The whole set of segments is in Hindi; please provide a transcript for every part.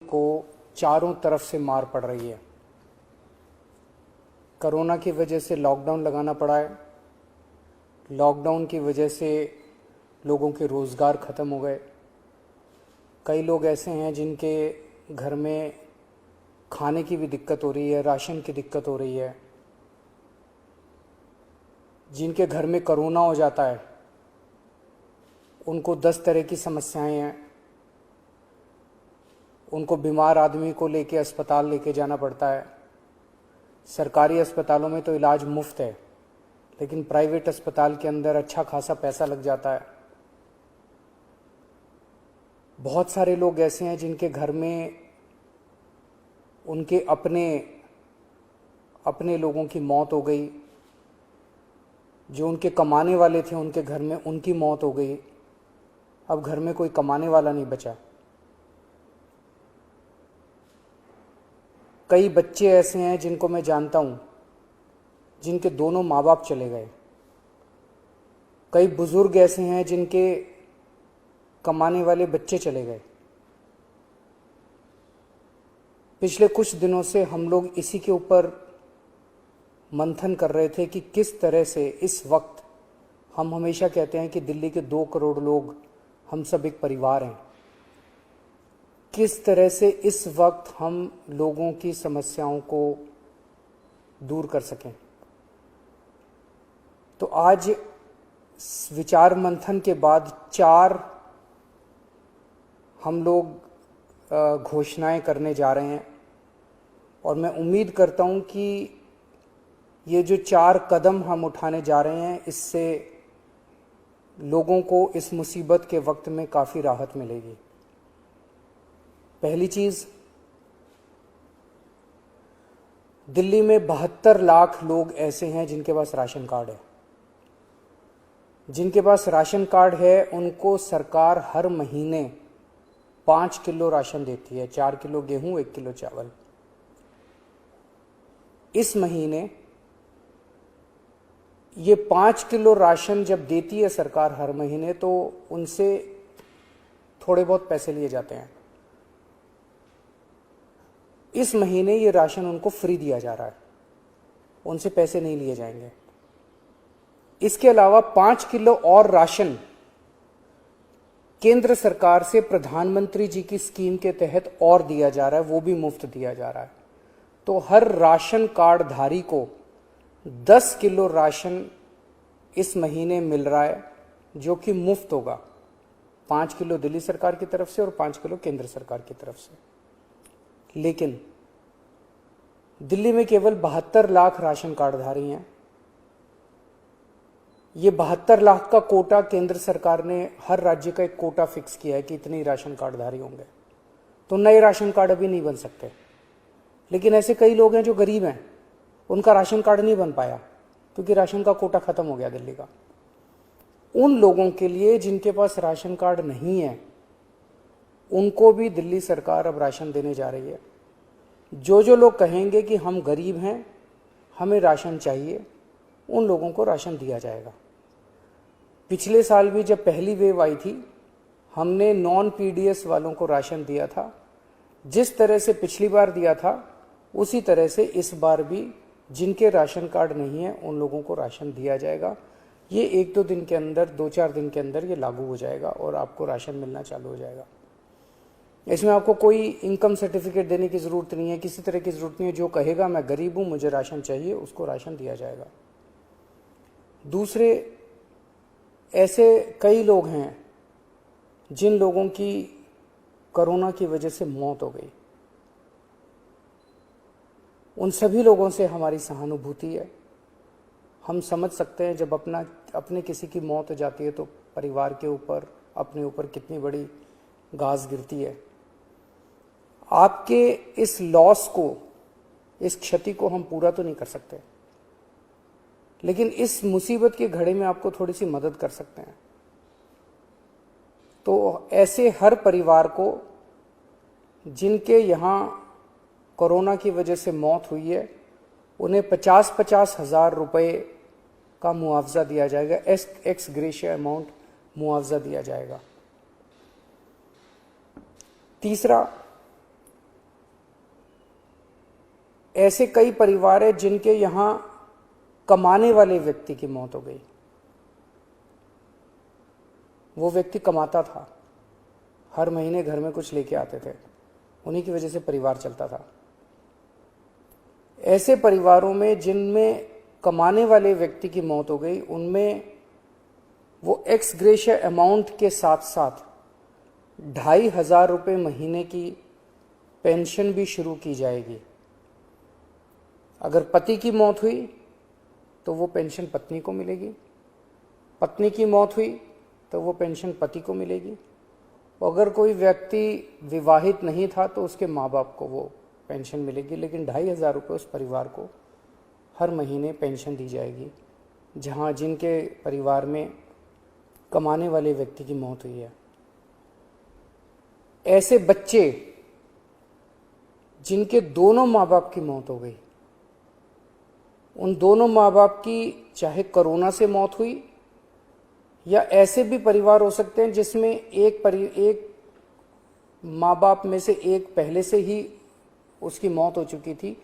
को चारों तरफ से मार पड़ रही है। कोरोना की वजह से लॉकडाउन लगाना पड़ा है। लॉकडाउन की वजह से लोगों के रोज़गार ख़त्म हो गए। कई लोग ऐसे हैं जिनके घर में खाने की भी दिक्कत हो रही है, राशन की दिक्कत हो रही है। जिनके घर में कोरोना हो जाता है उनको 10 तरह की समस्याएं हैं। उनको बीमार आदमी को लेके अस्पताल लेके जाना पड़ता है। सरकारी अस्पतालों में तो इलाज मुफ्त है, लेकिन प्राइवेट अस्पताल के अंदर अच्छा खासा पैसा लग जाता है। बहुत सारे लोग ऐसे हैं जिनके घर में उनके अपने लोगों की मौत हो गई। जो उनके कमाने वाले थे उनके घर में उनकी मौत हो गई। अब घर में कोई कमाने वाला नहीं बचा। कई बच्चे ऐसे हैं जिनको मैं जानता हूं जिनके दोनों माँ बाप चले गए। कई बुजुर्ग ऐसे हैं जिनके कमाने वाले बच्चे चले गए। पिछले कुछ दिनों से हम लोग इसी के ऊपर मंथन कर रहे थे कि किस तरह से इस वक्त, हम हमेशा कहते हैं कि दिल्ली के 2 करोड़ लोग हम सब एक परिवार हैं, किस तरह से इस वक्त हम लोगों की समस्याओं को दूर कर सकें। तो आज विचार मंथन के बाद 4 हम लोग घोषणाएं करने जा रहे हैं और मैं उम्मीद करता हूं कि ये जो 4 कदम हम उठाने जा रहे हैं इससे लोगों को इस मुसीबत के वक्त में काफ़ी राहत मिलेगी। पहली चीज़, दिल्ली में 72 लाख लोग ऐसे हैं जिनके पास राशन कार्ड है। जिनके पास राशन कार्ड है उनको सरकार हर महीने 5 किलो राशन देती है, 4 किलो गेहूं, 1 किलो चावल। इस महीने ये 5 किलो राशन जब देती है सरकार हर महीने, तो उनसे थोड़े बहुत पैसे लिए जाते हैं। इस महीने ये राशन उनको फ्री दिया जा रहा है, उनसे पैसे नहीं लिए जाएंगे। इसके अलावा 5 किलो और राशन केंद्र सरकार से प्रधानमंत्री जी की स्कीम के तहत और दिया जा रहा है, वो भी मुफ्त दिया जा रहा है। तो हर राशन कार्ड धारी को 10 किलो राशन इस महीने मिल रहा है, जो कि मुफ्त होगा। 5 किलो दिल्ली सरकार की तरफ से और 5 किलो केंद्र सरकार की तरफ से। लेकिन दिल्ली में केवल 72 लाख राशन कार्डधारी हैं। ये 72 लाख का कोटा केंद्र सरकार ने, हर राज्य का एक कोटा फिक्स किया है कि इतने राशन कार्डधारी होंगे। तो नए राशन कार्ड अभी नहीं बन सकते। लेकिन ऐसे कई लोग हैं जो गरीब हैं, उनका राशन कार्ड नहीं बन पाया क्योंकि राशन का कोटा खत्म हो गया दिल्ली का। उन लोगों के लिए जिनके पास राशन कार्ड नहीं है, उनको भी दिल्ली सरकार अब राशन देने जा रही है। जो लोग कहेंगे कि हम गरीब हैं, हमें राशन चाहिए, उन लोगों को राशन दिया जाएगा। पिछले साल भी जब पहली वेव आई थी, हमने नॉन पीडीएस वालों को राशन दिया था। जिस तरह से पिछली बार दिया था उसी तरह से इस बार भी जिनके राशन कार्ड नहीं है उन लोगों को राशन दिया जाएगा। ये 1-2 दिन के अंदर, 2-4 दिन के अंदर ये लागू हो जाएगा और आपको राशन मिलना चालू हो जाएगा। इसमें आपको कोई इनकम सर्टिफिकेट देने की ज़रूरत नहीं है, किसी तरह की ज़रूरत नहीं है। जो कहेगा मैं गरीब हूँ, मुझे राशन चाहिए, उसको राशन दिया जाएगा। दूसरे, ऐसे कई लोग हैं जिन लोगों की कोरोना की वजह से मौत हो गई। उन सभी लोगों से हमारी सहानुभूति है। हम समझ सकते हैं जब अपने किसी की मौत हो जाती है तो परिवार के ऊपर, अपने ऊपर कितनी बड़ी गाज गिरती है। आपके इस लॉस को, इस क्षति को हम पूरा तो नहीं कर सकते, लेकिन इस मुसीबत की घड़ी में आपको थोड़ी सी मदद कर सकते हैं। तो ऐसे हर परिवार को जिनके यहाँ कोरोना की वजह से मौत हुई है, उन्हें 50-50 हज़ार रुपये का मुआवजा दिया जाएगा। एक्स ग्रेशिया अमाउंट मुआवजा दिया जाएगा। तीसरा, ऐसे कई परिवार हैं जिनके यहां कमाने वाले व्यक्ति की मौत हो गई। वो व्यक्ति कमाता था, हर महीने घर में कुछ लेके आते थे, उन्हीं की वजह से परिवार चलता था। ऐसे परिवारों में जिनमें कमाने वाले व्यक्ति की मौत हो गई, उनमें वो एक्स ग्रेशिया अमाउंट के साथ साथ 2,500 रुपये महीने की पेंशन भी शुरू की जाएगी। अगर पति की मौत हुई तो वो पेंशन पत्नी को मिलेगी, पत्नी की मौत हुई तो वो पेंशन पति को मिलेगी, अगर कोई व्यक्ति विवाहित नहीं था तो उसके माँ बाप को वो पेंशन मिलेगी। लेकिन 2,500 रुपये उस परिवार को हर महीने पेंशन दी जाएगी जहाँ जिनके परिवार में कमाने वाले व्यक्ति की मौत हुई है। ऐसे बच्चे जिनके दोनों माँ बाप की मौत हो गई, उन दोनों माँ बाप की चाहे कोरोना से मौत हुई या ऐसे भी परिवार हो सकते हैं जिसमें एक माँ बाप में से एक पहले से ही उसकी मौत हो चुकी थी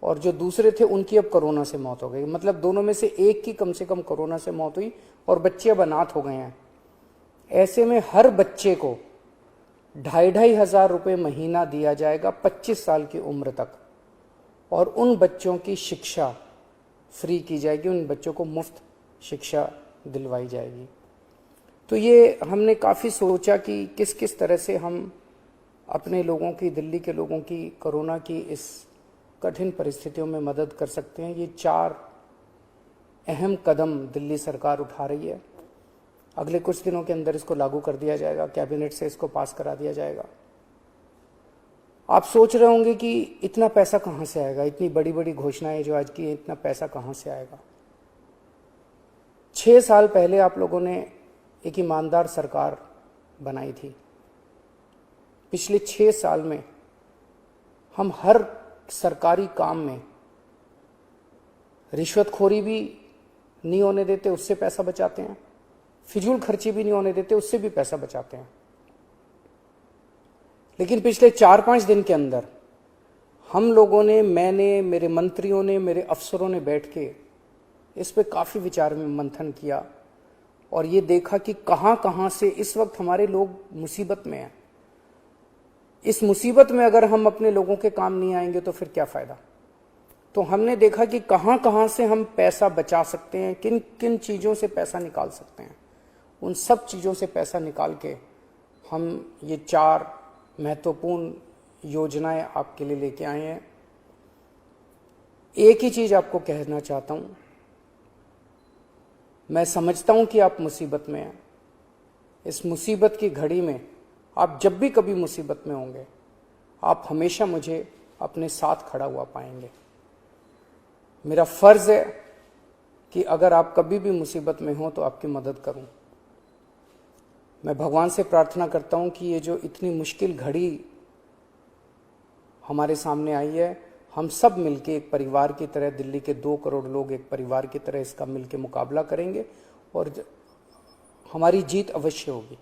और जो दूसरे थे उनकी अब कोरोना से मौत हो गई। मतलब दोनों में से एक की कम से कम कोरोना से मौत हुई और बच्चे अब अनाथ हो गए हैं। ऐसे में हर बच्चे को 2,500 रुपये महीना दिया जाएगा 25 साल की उम्र तक, और उन बच्चों की शिक्षा फ्री की जाएगी, उन बच्चों को मुफ्त शिक्षा दिलवाई जाएगी। तो ये हमने काफ़ी सोचा कि किस किस तरह से हम अपने लोगों की, दिल्ली के लोगों की कोरोना की इस कठिन परिस्थितियों में मदद कर सकते हैं। ये 4 अहम कदम दिल्ली सरकार उठा रही है। अगले कुछ दिनों के अंदर इसको लागू कर दिया जाएगा, कैबिनेट से इसको पास करा दिया जाएगा। आप सोच रहे होंगे कि इतना पैसा कहाँ से आएगा, इतनी बड़ी बड़ी घोषणाएं जो आज की है, इतना पैसा कहाँ से आएगा। 6 साल पहले आप लोगों ने एक ईमानदार सरकार बनाई थी। पिछले 6 साल में हम हर सरकारी काम में रिश्वतखोरी भी नहीं होने देते, उससे पैसा बचाते हैं, फिजूल खर्ची भी नहीं होने देते, उससे भी पैसा बचाते हैं। लेकिन पिछले 4-5 दिन के अंदर हम लोगों ने, मैंने, मेरे मंत्रियों ने, मेरे अफसरों ने बैठ के इस पे काफ़ी विचार में मंथन किया और ये देखा कि कहाँ कहाँ से इस वक्त हमारे लोग मुसीबत में हैं। इस मुसीबत में अगर हम अपने लोगों के काम नहीं आएंगे तो फिर क्या फ़ायदा। तो हमने देखा कि कहाँ कहाँ से हम पैसा बचा सकते हैं, किन किन चीज़ों से पैसा निकाल सकते हैं। उन सब चीज़ों से पैसा निकाल के हम ये 4 महत्वपूर्ण योजनाएं आपके लिए लेके आए हैं। एक ही चीज़ आपको कहना चाहता हूँ, मैं समझता हूँ कि आप मुसीबत में हैं। इस मुसीबत की घड़ी में आप जब भी कभी मुसीबत में होंगे, आप हमेशा मुझे अपने साथ खड़ा हुआ पाएंगे। मेरा फ़र्ज़ है कि अगर आप कभी भी मुसीबत में हो तो आपकी मदद करूं। मैं भगवान से प्रार्थना करता हूं कि ये जो इतनी मुश्किल घड़ी हमारे सामने आई है, हम सब मिलके एक परिवार की तरह, दिल्ली के 2 करोड़ लोग एक परिवार की तरह इसका मिलके मुकाबला करेंगे और हमारी जीत अवश्य होगी।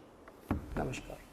नमस्कार।